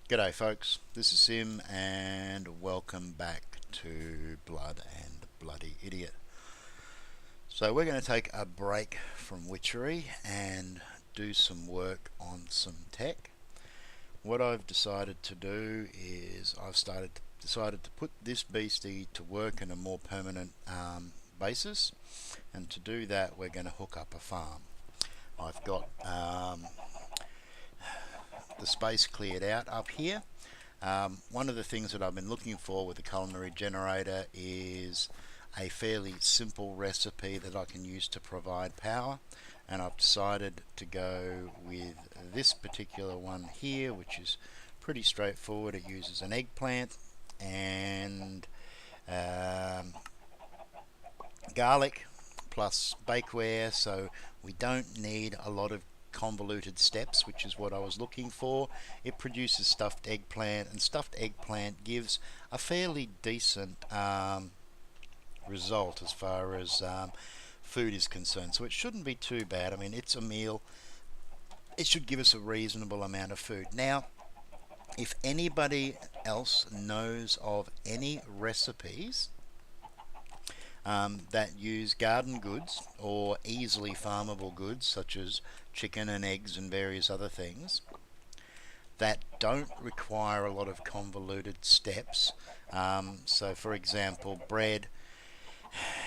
G'day folks, this is Sim and welcome back to Blood and Bloody Idiot. So we're going to take a break from witchery and do some work on some tech. What I've decided to do is decided to put this beastie to work in a more permanent basis, and to do that we're going to hook up a farm. I've got the space cleared out up here. One of the things that I've been looking for with the culinary generator is a fairly simple recipe that I can use to provide power, and I've decided to go with this particular one here, which is pretty straightforward. It uses an eggplant and garlic plus bakeware, so we don't need a lot of convoluted steps, which is what I was looking for. It produces stuffed eggplant, and stuffed eggplant gives a fairly decent result as far as food is concerned, so it shouldn't be too bad. I mean, it's a meal, it should give us a reasonable amount of food. Now, if anybody else knows of any recipes that use garden goods or easily farmable goods such as chicken and eggs and various other things that don't require a lot of convoluted steps, so for example bread,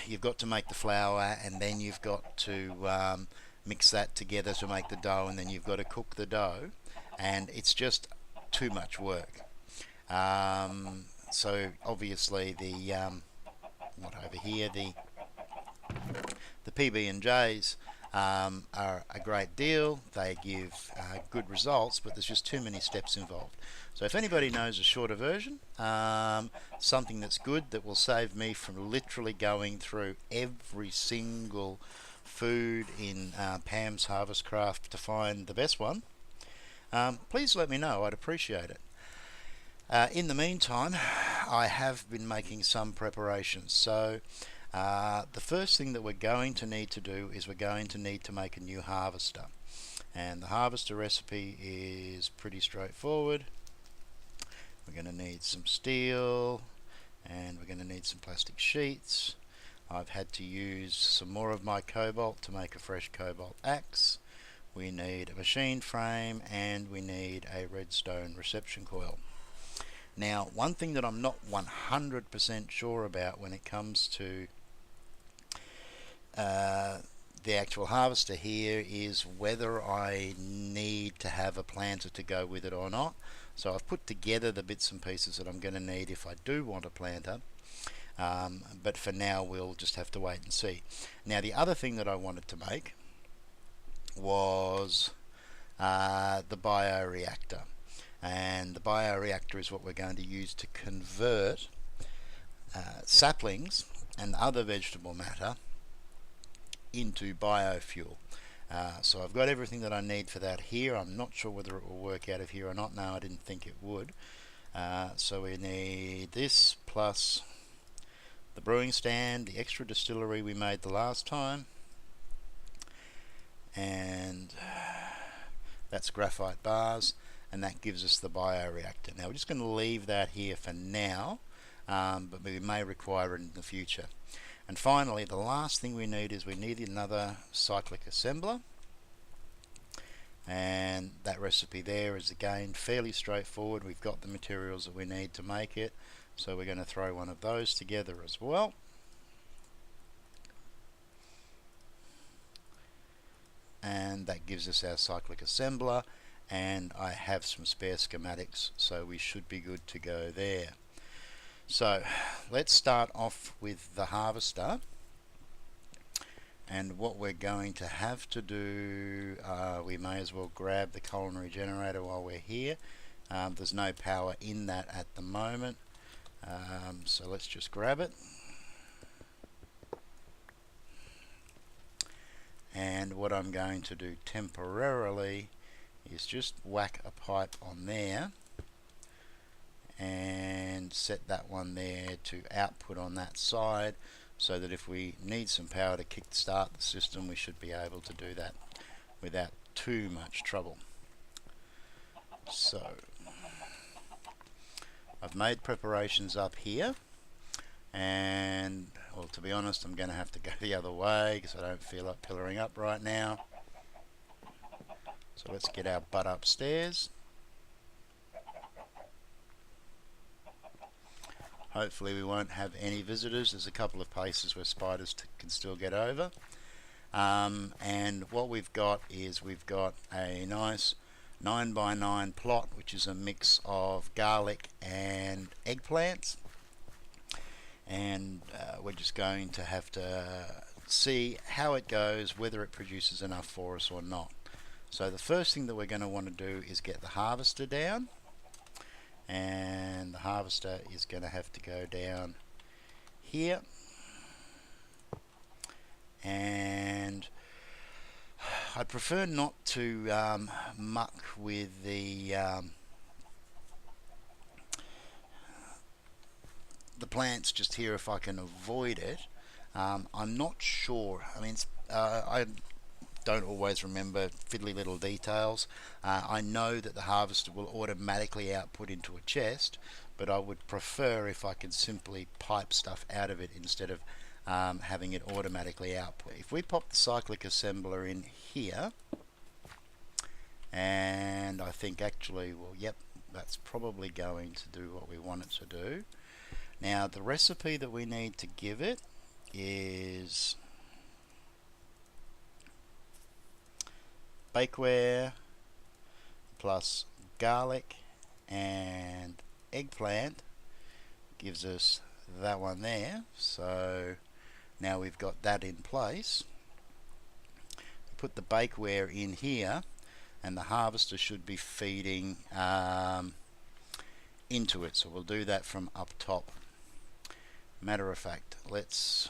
you've got to make the flour and then you've got to mix that together to make the dough, and then you've got to cook the dough, and it's just too much work. So obviously the what over here, the PB&Js are a great deal. They give good results, but there's just too many steps involved. So if anybody knows a shorter version, something that's good that will save me from literally going through every single food in Pam's Harvest Craft to find the best one, please let me know. I'd appreciate it. In the meantime, I have been making some preparations. So the first thing that we're going to need to do is we're going to need to make a new harvester. And the harvester recipe is pretty straightforward. We're going to need some steel, and we're going to need some plastic sheets. I've had to use some more of my cobalt to make a fresh cobalt axe. We need a machine frame, and we need a redstone reception coil. Now, one thing that I'm not 100% sure about when it comes to the actual harvester here is whether I need to have a planter to go with it or not. So I've put together the bits and pieces that I'm going to need if I do want a planter, but for now we'll just have to wait and see. Now, the other thing that I wanted to make was the bioreactor. And the bioreactor is what we're going to use to convert saplings and other vegetable matter into biofuel. So I've got everything that I need for that here. I'm not sure whether it will work out of here or not. No, I didn't think it would. So we need this plus the brewing stand, the extra distillery we made the last time, and that's graphite bars, and that gives us the bioreactor. Now we're just going to leave that here for now, but we may require it in the future. And finally, the last thing we need is we need another cyclic assembler, and that recipe there is again fairly straightforward. We've got the materials that we need to make it, so we're going to throw one of those together as well. And that gives us our cyclic assembler, and I have some spare schematics, so we should be good to go there. So let's start off with the harvester, and what we're going to have to do, we may as well grab the culinary generator while we're here. There's no power in that at the moment, so let's just grab it. And what I'm going to do temporarily is just whack a pipe on there and set that one there to output on that side, so that if we need some power to kick-start the system, we should be able to do that without too much trouble. So I've made preparations up here, and well, to be honest, I'm going to have to go the other way because I don't feel like pillaring up right now. So let's get our butt upstairs. Hopefully we won't have any visitors. There's a couple of places where spiders can still get over. And what we've got is we've got a nice 9x9 plot, which is a mix of garlic and eggplants. And we're just going to have to see how it goes, whether it produces enough for us or not. So the first thing that we're going to want to do is get the harvester down. And the harvester is going to have to go down here. And I'd prefer not to muck with the plants just here if I can avoid it. I'm not sure. I mean, I don't always remember fiddly little details. I know that the harvester will automatically output into a chest, but I would prefer if I could simply pipe stuff out of it instead of having it automatically output. If we pop the cyclic assembler in here, and I think actually, well, yep, that's probably going to do what we want it to do. Now the recipe that we need to give it is bakeware plus garlic and eggplant gives us that one there. So now we've got that in place. Put the bakeware in here, and the harvester should be feeding into it. So we'll do that from up top. Matter of fact, let's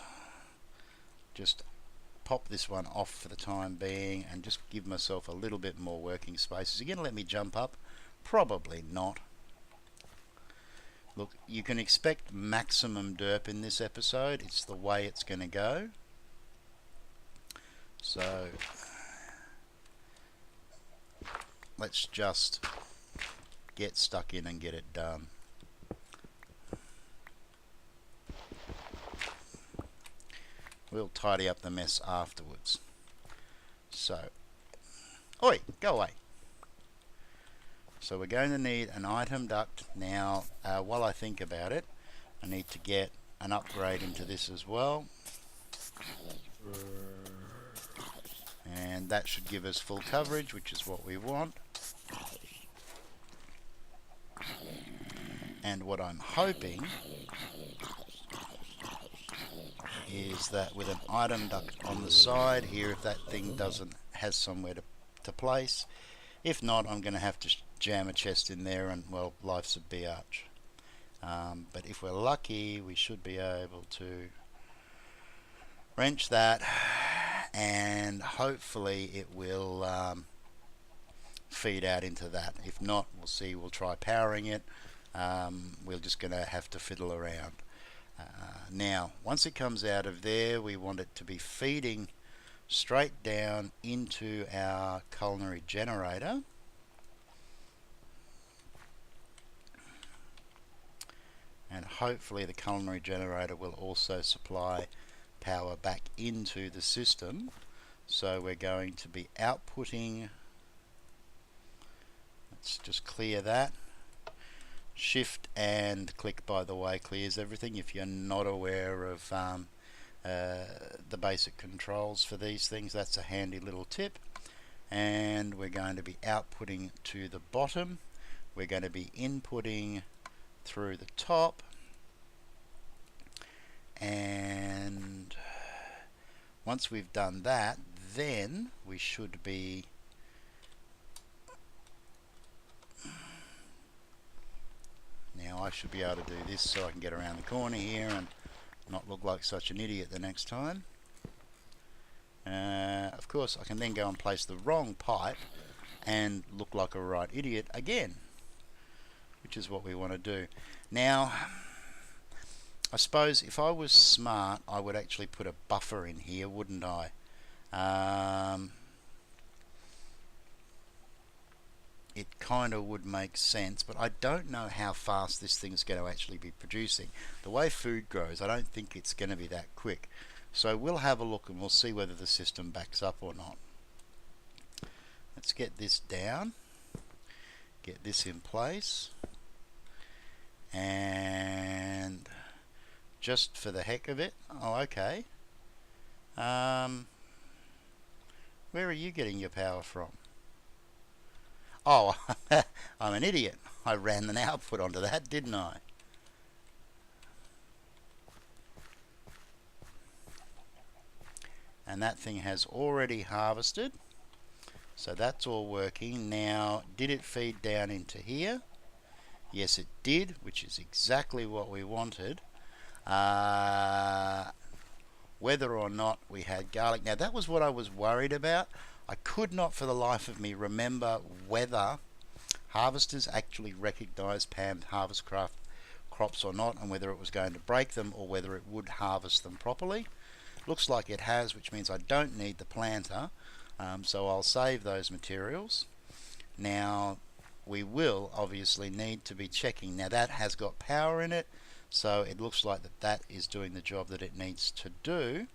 just pop this one off for the time being and just give myself a little bit more working space. Is he going to let me jump up? Probably not. Look, you can expect maximum derp in this episode. It's the way it's going to go. So let's just get stuck in and get it done. We'll tidy up the mess afterwards. So, oi, go away. So we're going to need an item duct. Now, while I think about it, I need to get an upgrade into this as well. And that should give us full coverage, which is what we want. And what I'm hoping is that with an item duct on the side here, if that thing has somewhere to place. If not, I'm going to have to jam a chest in there, and well, life's a biatch. But if we're lucky, we should be able to wrench that, and hopefully it will feed out into that. If not, we'll see. We'll try powering it. We're just going to have to fiddle around. Now, once it comes out of there, we want it to be feeding straight down into our culinary generator. And hopefully the culinary generator will also supply power back into the system. So we're going to be outputting, let's just clear that. Shift and click, by the way, clears everything if you're not aware of the basic controls for these things. That's a handy little tip. And we're going to be outputting to the bottom. We're going to be inputting through the top, and once we've done that, then we should be now I should be able to do this so I can get around the corner here and not look like such an idiot the next time. Of course, I can then go and place the wrong pipe and look like a right idiot again, which is what we want to do. Now, I suppose if I was smart, I would actually put a buffer in here, wouldn't I? it kind of would make sense, but I don't know how fast this thing's going to actually be producing. The way food grows, I don't think it's going to be that quick. So we'll have a look and we'll see whether the system backs up or not. Let's get this down, get this in place, and just for the heck of it, oh okay, where are you getting your power from? Oh, I'm an idiot. I ran an output onto that, didn't I? And that thing has already harvested. So that's all working. Now, did it feed down into here? Yes, it did, which is exactly what we wanted. Whether or not we had garlic. Now, that was what I was worried about. I could not for the life of me remember whether harvesters actually recognised panned harvest crops or not, and whether it was going to break them or whether it would harvest them properly. Looks like it has, which means I don't need the planter, so I'll save those materials. Now we will obviously need to be checking. Now that has got power in it, so it looks like that is doing the job that it needs to do.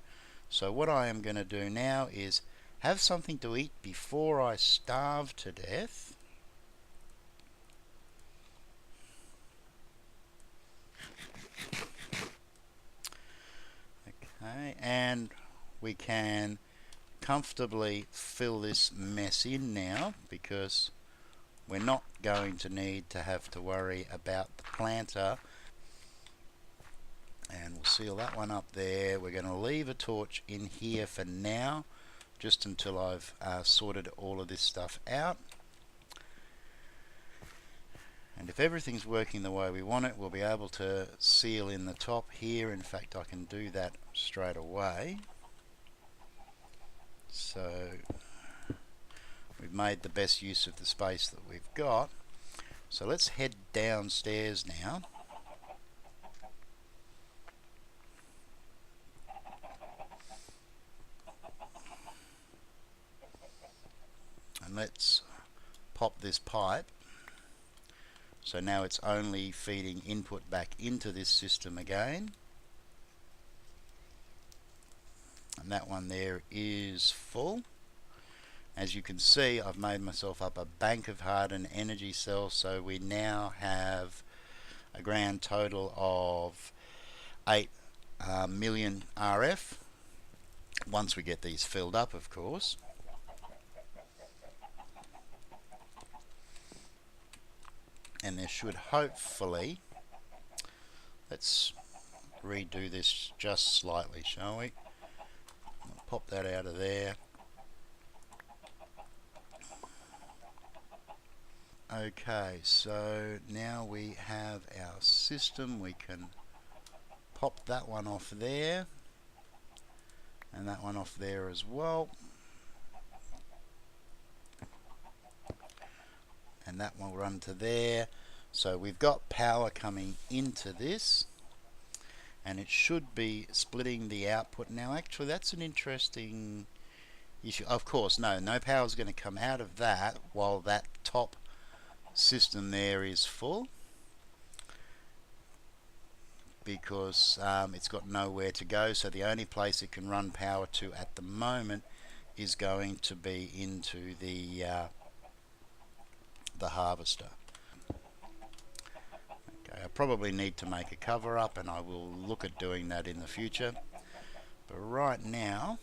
So what I am going to do now is have something to eat before I starve to death. Okay, and we can comfortably fill this mess in now, because we're not going to need to have to worry about the planter. And we'll seal that one up there. We're going to leave a torch in here for now, just until I've sorted all of this stuff out. And if everything's working the way we want it, we'll be able to seal in the top here. In fact, I can do that straight away. So we've made the best use of the space that we've got. So let's head downstairs now. And let's pop this pipe. So now it's only feeding input back into this system again. And that one there is full. As you can see, I've made myself up a bank of hardened energy cells, so we now have a grand total of 8 million RF, once we get these filled up, of course. And there should hopefully, let's redo this just slightly, shall we? I'll pop that out of there. Okay, so now we have our system. We can pop that one off there, and that one off there as well. And that will run to there. So we've got power coming into this, and it should be splitting the output. Now actually that's an interesting issue. Of course, no power is going to come out of that while that top system there is full, because it's got nowhere to go. So the only place it can run power to at the moment is going to be into the harvester. Okay, I probably need to make a cover up, and I will look at doing that in the future, but right now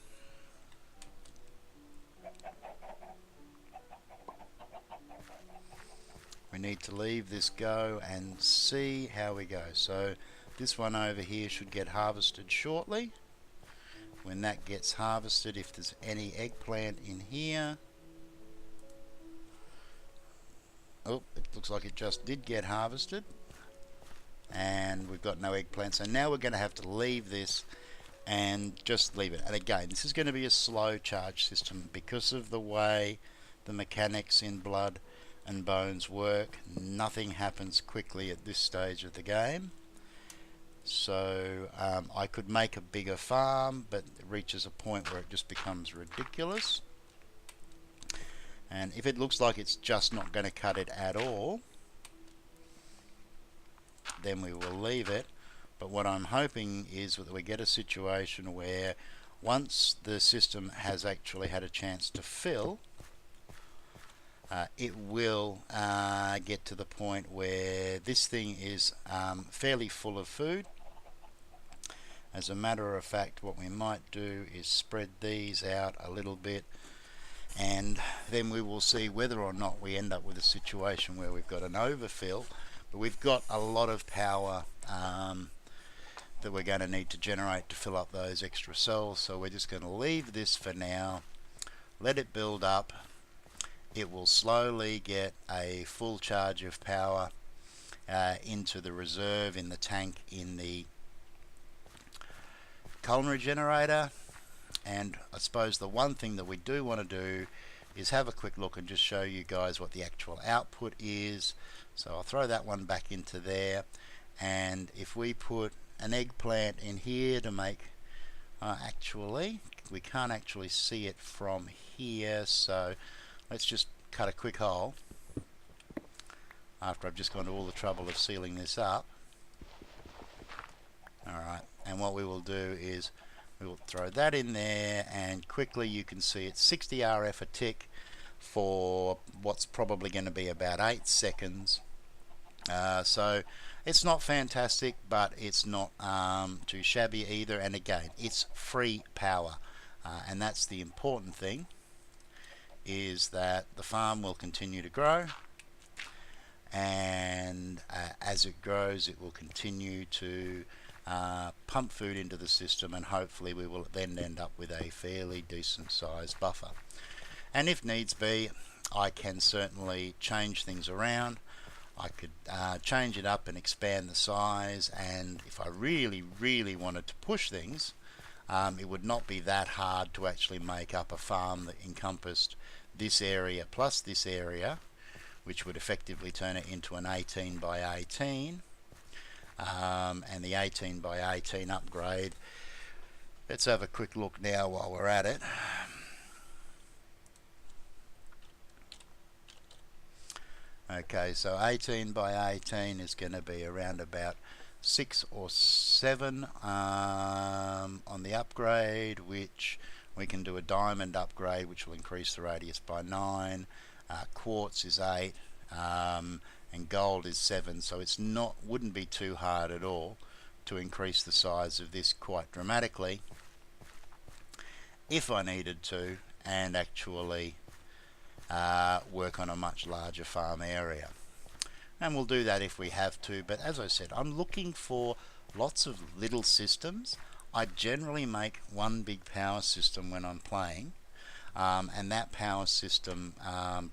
we need to leave this go and see how we go. So this one over here should get harvested shortly. When that gets harvested, if there's any eggplant in here, oh, it looks like it just did get harvested, and we've got no eggplant. So now we're going to have to leave this and just leave it. And again, this is going to be a slow charge system because of the way the mechanics in Blood and Bones work. Nothing happens quickly at this stage of the game. So I could make a bigger farm, but it reaches a point where it just becomes ridiculous. And if it looks like it's just not going to cut it at all, then we will leave it. But what I'm hoping is that we get a situation where once the system has actually had a chance to fill, it will get to the point where this thing is fairly full of food. As a matter of fact, what we might do is spread these out a little bit, and then we will see whether or not we end up with a situation where we've got an overfill, but we've got a lot of power that we're going to need to generate to fill up those extra cells. So we're just going to leave this for now, let it build up. It will slowly get a full charge of power into the reserve in the tank in the culinary generator. And I suppose the one thing that we do want to do is have a quick look and just show you guys what the actual output is. So I'll throw that one back into there, and if we put an eggplant in here to make actually we can't actually see it from here, so let's just cut a quick hole after I've just gone to all the trouble of sealing this up. Alright, and what we will do is we will throw that in there, and quickly you can see it's 60 RF a tick for what's probably going to be about 8 seconds. So it's not fantastic, but it's not too shabby either, and again, it's free power, and that's the important thing, is that the farm will continue to grow, and as it grows it will continue to pump food into the system, and hopefully we will then end up with a fairly decent sized buffer. And if needs be, I can certainly change things around. I could change it up and expand the size, and if I really wanted to push things, it would not be that hard to actually make up a farm that encompassed this area plus this area, which would effectively turn it into an 18 by 18. And the 18 by 18 upgrade, let's have a quick look now while we're at it. Okay, so 18 by 18 is going to be around about 6 or 7 on the upgrade, which we can do a diamond upgrade, which will increase the radius by 9. Quartz is 8, and gold is 7. So it's wouldn't be too hard at all to increase the size of this quite dramatically if I needed to, and actually work on a much larger farm area. And we'll do that if we have to, but as I said, I'm looking for lots of little systems. I generally make one big power system when I'm playing, and that power system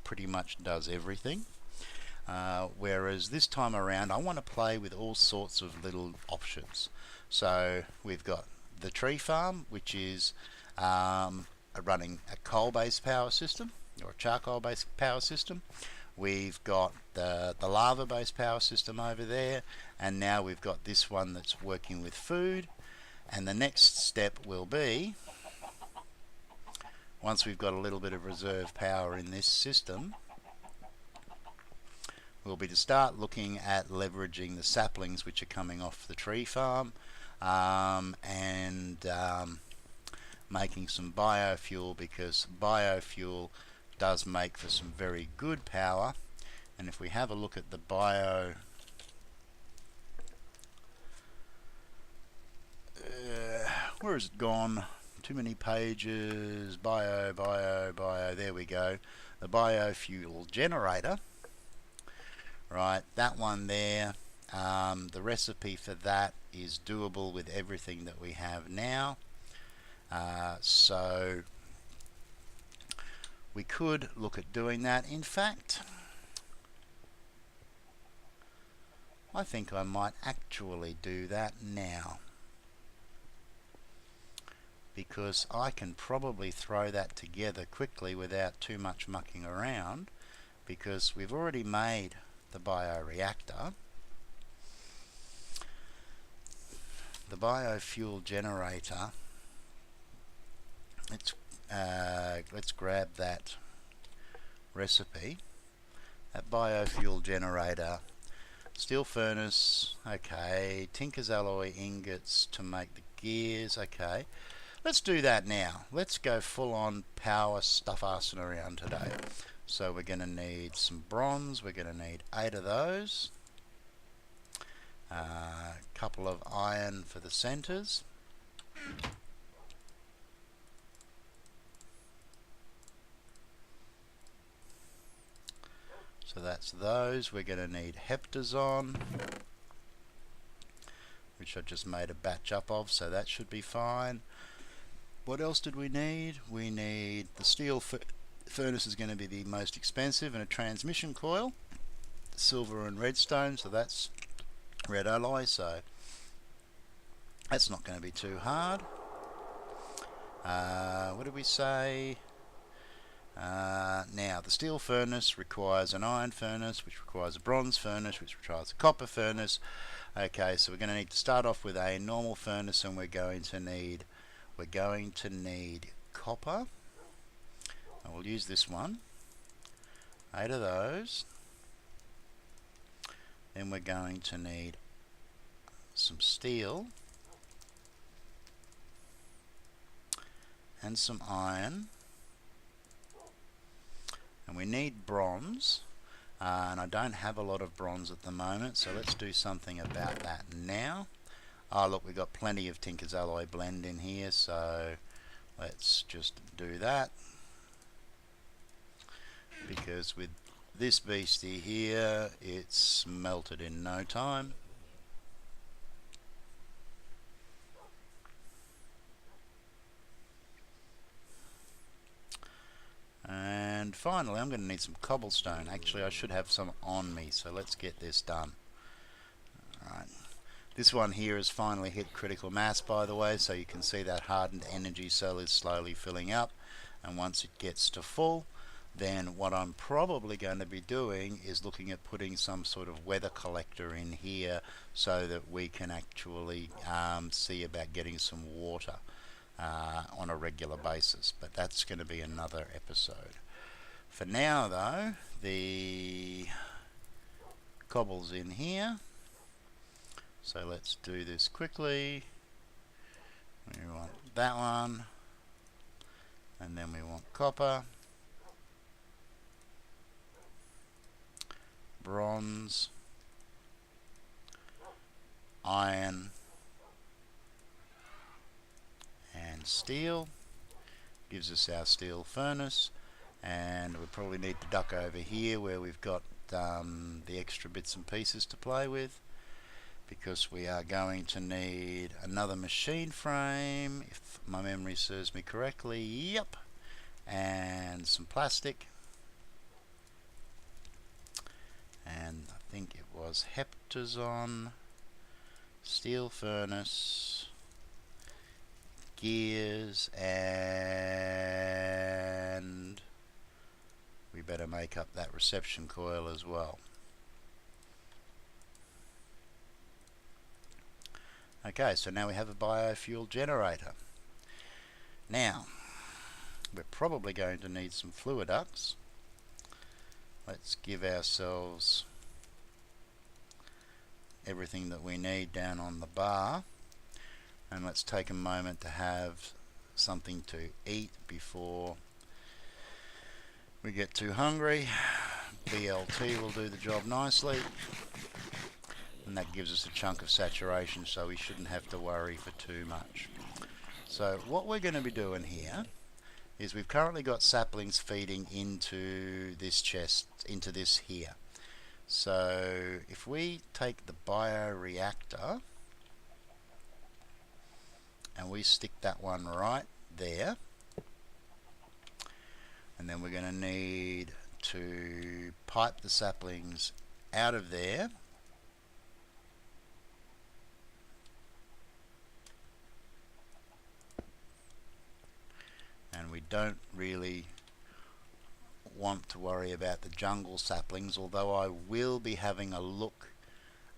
pretty much does everything. Whereas this time around I want to play with all sorts of little options. So we've got the tree farm, which is running a coal-based power system or a charcoal-based power system. We've got the lava-based power system over there, and now we've got this one that's working with food. And the next step will be, once we've got a little bit of reserve power in this system, will be to start looking at leveraging the saplings which are coming off the tree farm, and making some biofuel, because biofuel does make for some very good power. And if we have a look at the bio, where has it gone? Too many pages. Bio, there we go. The biofuel generator, right, that one there. The recipe for that is doable with everything that we have now. So we could look at doing that. In fact, I think I might actually do that now, because I can probably throw that together quickly without too much mucking around, because we've already made the bioreactor. The biofuel generator, let's grab that recipe, that biofuel generator, steel furnace, okay, Tinker's alloy ingots to make the gears, okay. Let's do that now. Let's go full on power stuff arsing around today. So we're going to need some bronze, we're going to need 8 of those, a couple of iron for the centers, so that's those. We're going to need heptazone, which I just made a batch up of, so that should be fine. What else did we need? We need the steel furnace is going to be the most expensive, and a transmission coil, silver and redstone, so that's red alloy, so that's not going to be too hard. What did we say? Now the steel furnace requires an iron furnace, which requires a bronze furnace, which requires a copper furnace. Okay, so we're going to need to start off with a normal furnace, and we're going to need copper. And we'll use this one, 8 of those. Then we're going to need some steel and some iron, and we need bronze, and I don't have a lot of bronze at the moment, so let's do something about that now. Oh look, we've got plenty of Tinker's Alloy blend in here, so let's just do that, because with this beastie here it's melted in no time. And finally I'm going to need some cobblestone. Actually I should have some on me, so let's get this done. Alright, this one here has finally hit critical mass, by the way, so you can see that hardened energy cell is slowly filling up, and once it gets to full, then what I'm probably going to be doing is looking at putting some sort of weather collector in here so that we can actually see about getting some water on a regular basis, but that's going to be another episode. For now though, the cobble's in here, so let's do this quickly. We want that one, and then we want copper, bronze, iron, and steel. Gives us our steel furnace, and we probably need to duck over here where we've got the extra bits and pieces to play with, because we are going to need another machine frame, if my memory serves me correctly. Yep, and some plastic, and I think it was heptazone, steel furnace, gears, and we better make up that reception coil as well. Okay, so now we have a biofuel generator. Now we're probably going to need some fluid ducts. Let's give ourselves everything that we need down on the bar, and let's take a moment to have something to eat before we get too hungry. BLT will do the job nicely, and that gives us a chunk of saturation, so we shouldn't have to worry for too much. So what we're going to be doing here is we've currently got saplings feeding into this chest, into this here. So if we take the bioreactor and we stick that one right there, and then we're going to need to pipe the saplings out of there, and we don't really want to worry about the jungle saplings, although I will be having a look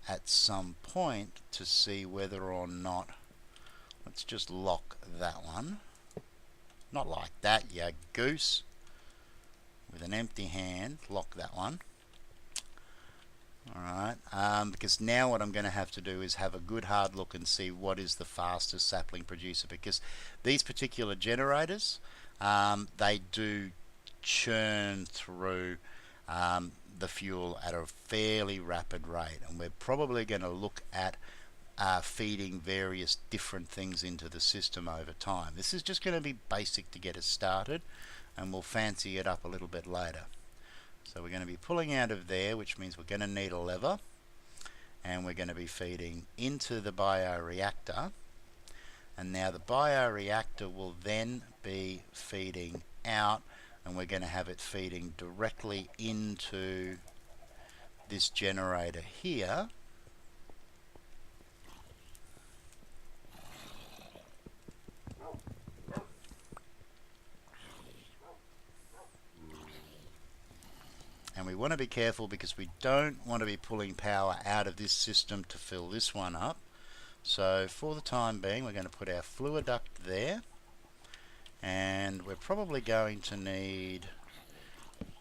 at some point to see whether or not, let's just lock that one, not like that, you goose. with an empty hand, lock that one. Alright, because now what I'm going to have to do is have a good hard look and see what is the fastest sapling producer, because these particular generators, they do churn through the fuel at a fairly rapid rate, and we're probably going to look at feeding various different things into the system over time. This is just going to be basic to get us started, and we'll fancy it up a little bit later. So we're going to be pulling out of there, which means we're going to need a lever, and we're going to be feeding into the bioreactor, and now the bioreactor will then be feeding out, and we're going to have it feeding directly into this generator here. And we want to be careful because we don't want to be pulling power out of this system to fill this one up. So for the time being, we're going to put our fluid duct there, and we're probably going to need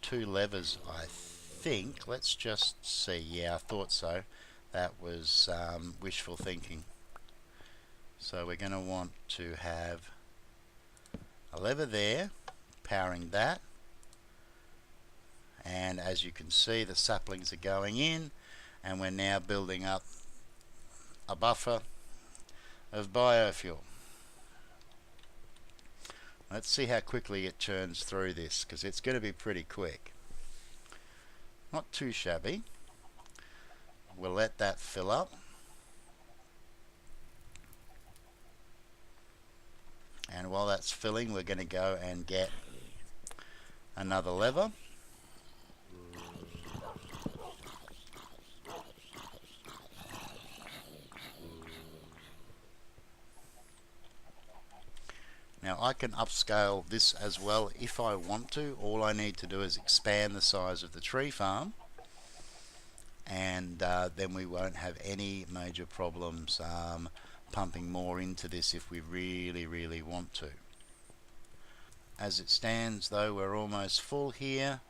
2 levers, I think. Let's just see. Yeah, I thought so. That was wishful thinking. So we're going to want to have a lever there powering that, and as you can see, the saplings are going in, and we're now building up a buffer of biofuel. Let's see how quickly it churns through this, because it's going to be pretty quick. Not too shabby. We'll let that fill up. And while that's filling, we're going to go and get another lever. Now I can upscale this as well if I want to. All I need to do is expand the size of the tree farm, and then we won't have any major problems pumping more into this if we really want to. As it stands though, we're almost full here,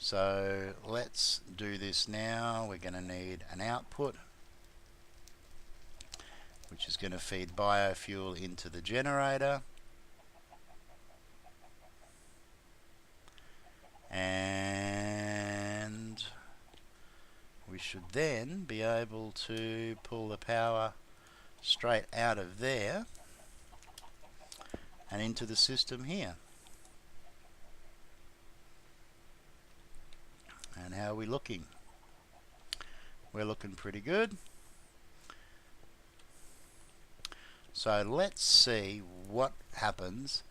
so let's do this now. We're going to need an output, which is going to feed biofuel into the generator. And we should then be able to pull the power straight out of there and into the system here. And how are we looking? We're looking pretty good. So let's see what happens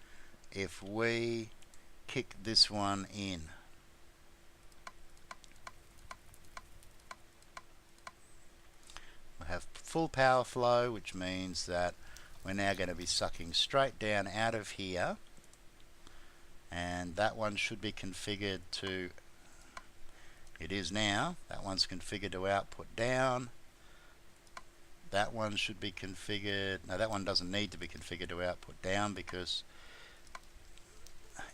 if we kick this one in. We have full power flow, which means that we're now going to be sucking straight down out of here, and that one should be configured to, it is now, that one's configured to output down. That one should be configured, no, that one doesn't need to be configured to output down because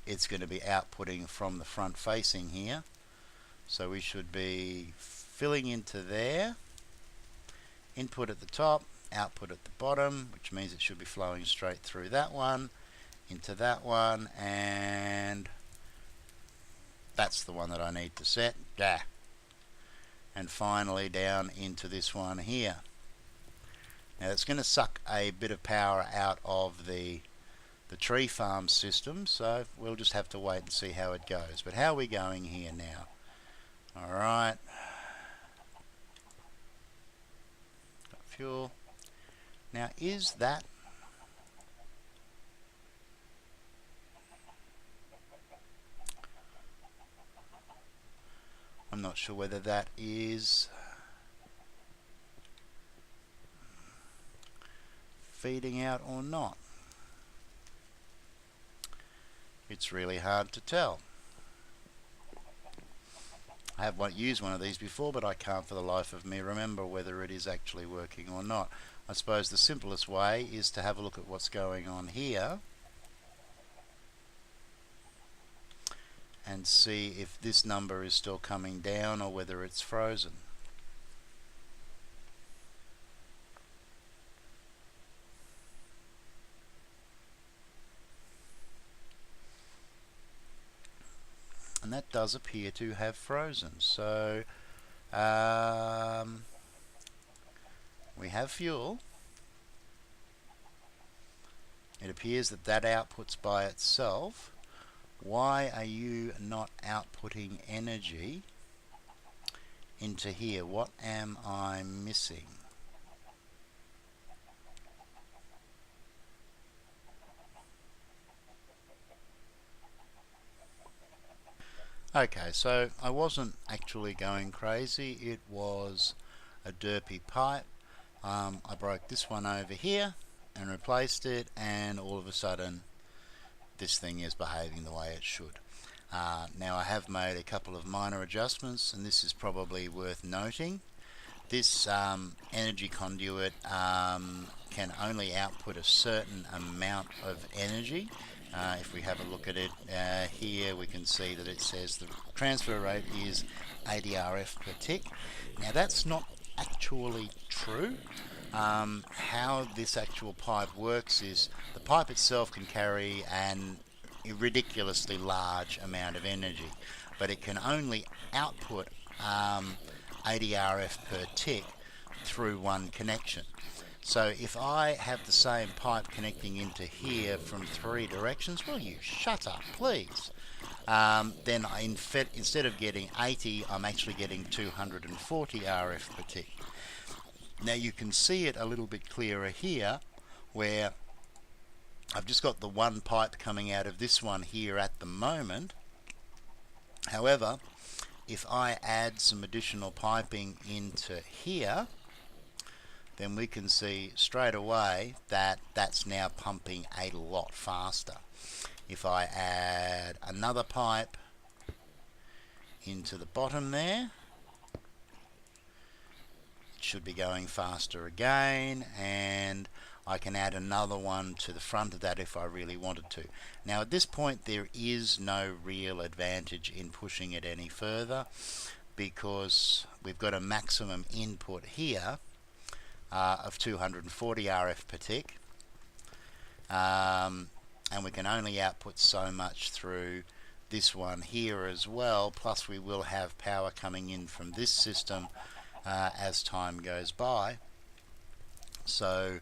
it's going to be outputting from the front facing here. So we should be filling into there, input at the top, output at the bottom, which means it should be flowing straight through that one, into that one, and that's the one that I need to set. Yeah. And finally down into this one here. Now it's going to suck a bit of power out of the tree farm system, so we'll just have to wait and see how it goes. But how are we going here now? Alright. Got fuel. Now is that I'm not sure whether that is feeding out or not. It's really hard to tell. I have used one of these before, but I can't for the life of me remember whether it is actually working or not. I suppose the simplest way is to have a look at what's going on here. and see if this number is still coming down or whether it's frozen. And that does appear to have frozen. So we have fuel. It appears that that outputs by itself. Why are you not outputting energy into here? What am I missing? Okay, so I wasn't actually going crazy. It was a derpy pipe. I broke this one over here and replaced it, and all of a sudden this thing is behaving the way it should. Now I have made a couple of minor adjustments, and this is probably worth noting. This energy conduit can only output a certain amount of energy. If we have a look at it here, we can see that it says the transfer rate is 80 RF per tick. Now that's not actually true. How this actual pipe works is the pipe itself can carry an ridiculously large amount of energy, but it can only output 80 RF per tick through one connection. So if I have the same pipe connecting into here from 3 directions, will you shut up please? Then instead of getting 80, I'm actually getting 240 RF per tick. Now you can see it a little bit clearer here, where I've just got the one pipe coming out of this one here at the moment. However, if I add some additional piping into here, then we can see straight away that that's now pumping a lot faster. If I add another pipe into the bottom there, it should be going faster again, and I can add another one to the front of that if I really wanted to. Now at this point there is no real advantage in pushing it any further, because we've got a maximum input here of 240 RF per tick, and we can only output so much through this one here as well, plus we will have power coming in from this system as time goes by. So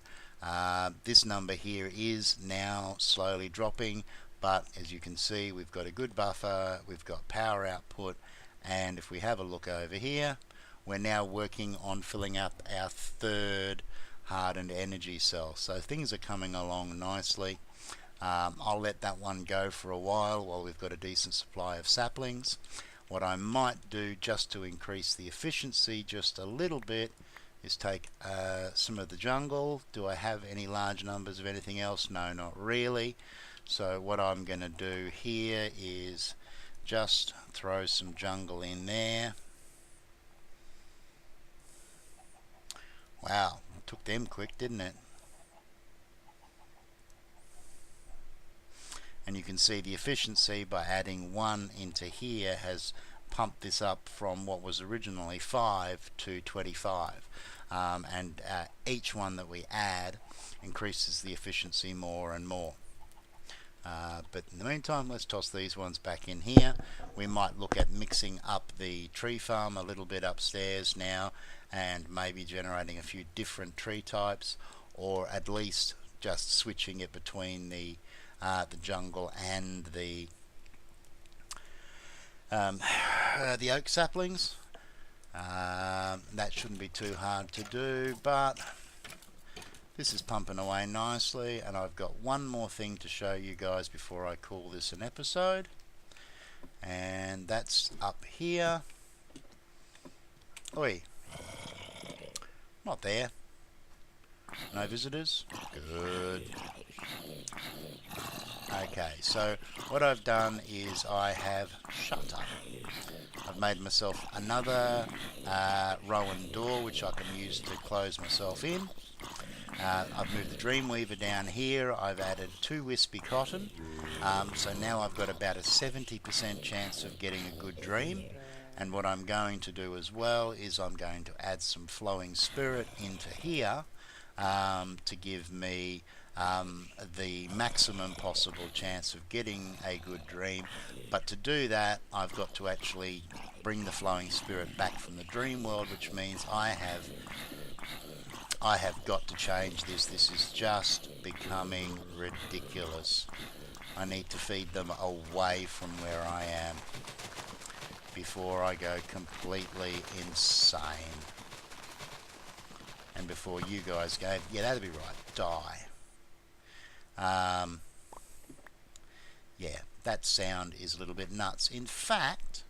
this number here is now slowly dropping, but as you can see we've got a good buffer, we've got power output, and if we have a look over here, we're now working on filling up our third hardened energy cell. So things are coming along nicely. I'll let that one go for a while we've got a decent supply of saplings. What I might do just to increase the efficiency just a little bit is take some of the jungle. Do I have any large numbers of anything else? No, not really. So what I'm going to do here is just throw some jungle in there. Wow, it took them quick, didn't it? And you can see the efficiency by adding one into here has pumped this up from what was originally 5 to 25. And each one that we add increases the efficiency more and more. But in the meantime, let's toss these ones back in here. We might look at mixing up the tree farm a little bit upstairs now, and maybe generating a few different tree types, or at least just switching it between the jungle and the oak saplings. That shouldn't be too hard to do, but this is pumping away nicely, and I've got one more thing to show you guys before I call this an episode, and that's up here. Oi, not there. No visitors? Good. Okay, so what I've done is I have shut up. I've made myself another Rowan door which I can use to close myself in. I've moved the Dreamweaver down here. I've added 2 wispy cotton. So now I've got about a 70% chance of getting a good dream. And what I'm going to do as well is I'm going to add some flowing spirit into here to give me the maximum possible chance of getting a good dream. But to do that, I've got to actually bring the flowing spirit back from the dream world, which means I have got to change this. This is just becoming ridiculous. I need to feed them away from where I am before I go completely insane. And before you guys go, yeah, that'd be right, die. Yeah, that sound is a little bit nuts. In fact,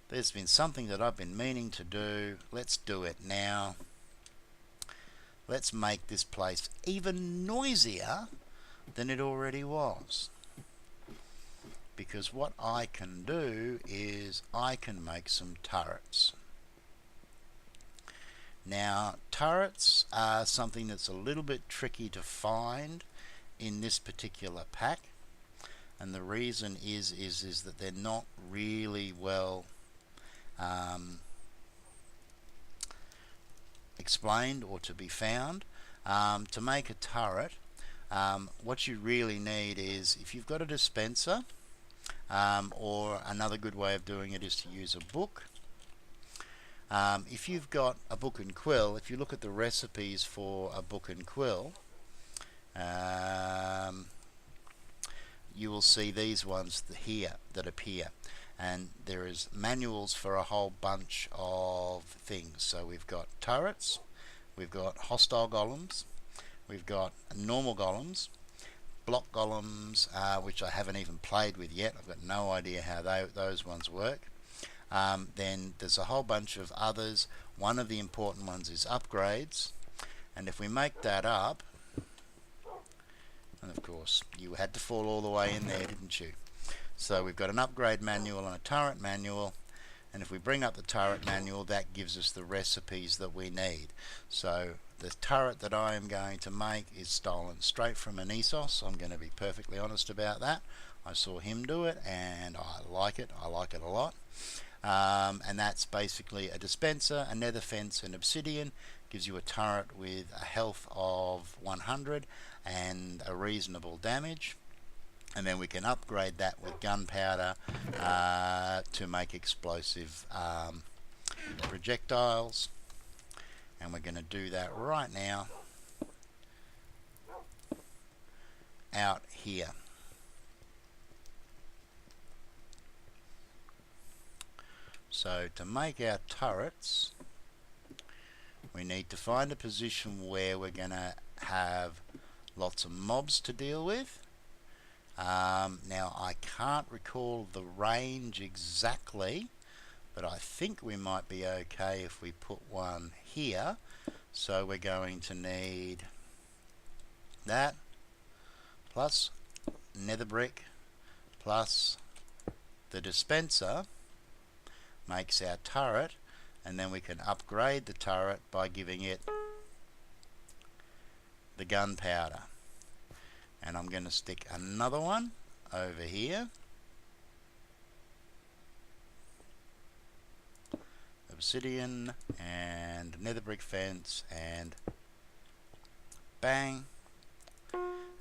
there's been something that I've been meaning to do. Let's do it now. Let's make this place even noisier than it already was. Because what I can do is I can make some turrets. Now, turrets are something that's a little bit tricky to find in this particular pack, and the reason is that they're not really well explained or to be found. To make a turret, what you really need is, if you've got a dispenser, or another good way of doing it is to use a book. If you've got a book and quill, if you look at the recipes for a book and quill, you will see these ones here that appear, and there is manuals for a whole bunch of things. So we've got turrets, we've got hostile golems, we've got normal golems, block golems, which I haven't even played with yet. I've got no idea how those ones work. Then there's a whole bunch of others. One of the important ones is upgrades, and if we make that up, and of course you had to fall all the way in there, didn't you? So we've got an upgrade manual and a turret manual, and if we bring up the turret manual, that gives us the recipes that we need. So the turret that I am going to make is stolen straight from Anisos. I'm going to be perfectly honest about that. I saw him do it and I like it. I like it a lot. And that's basically a dispenser, a nether fence, and obsidian. Gives you a turret with a health of 100 and a reasonable damage. And then we can upgrade that with gunpowder to make explosive projectiles. And we're going to do that right now out here. So to make our turrets, we need to find a position where we're going to have lots of mobs to deal with. Now I can't recall the range exactly, but I think we might be okay if we put one here. So we're going to need that plus nether brick plus the dispenser makes our turret, and then we can upgrade the turret by giving it the gunpowder. And I'm going to stick another one over here. Obsidian and nether brick fence, and bang.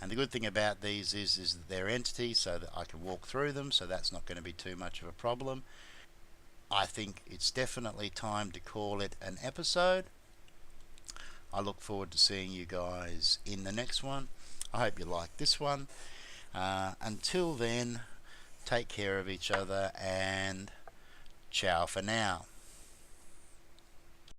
And the good thing about these is that they're entities, so that I can walk through them, so that's not going to be too much of a problem. I think it's definitely time to call it an episode. I look forward to seeing you guys in the next one. I hope you like this one. Until then, take care of each other and ciao for now.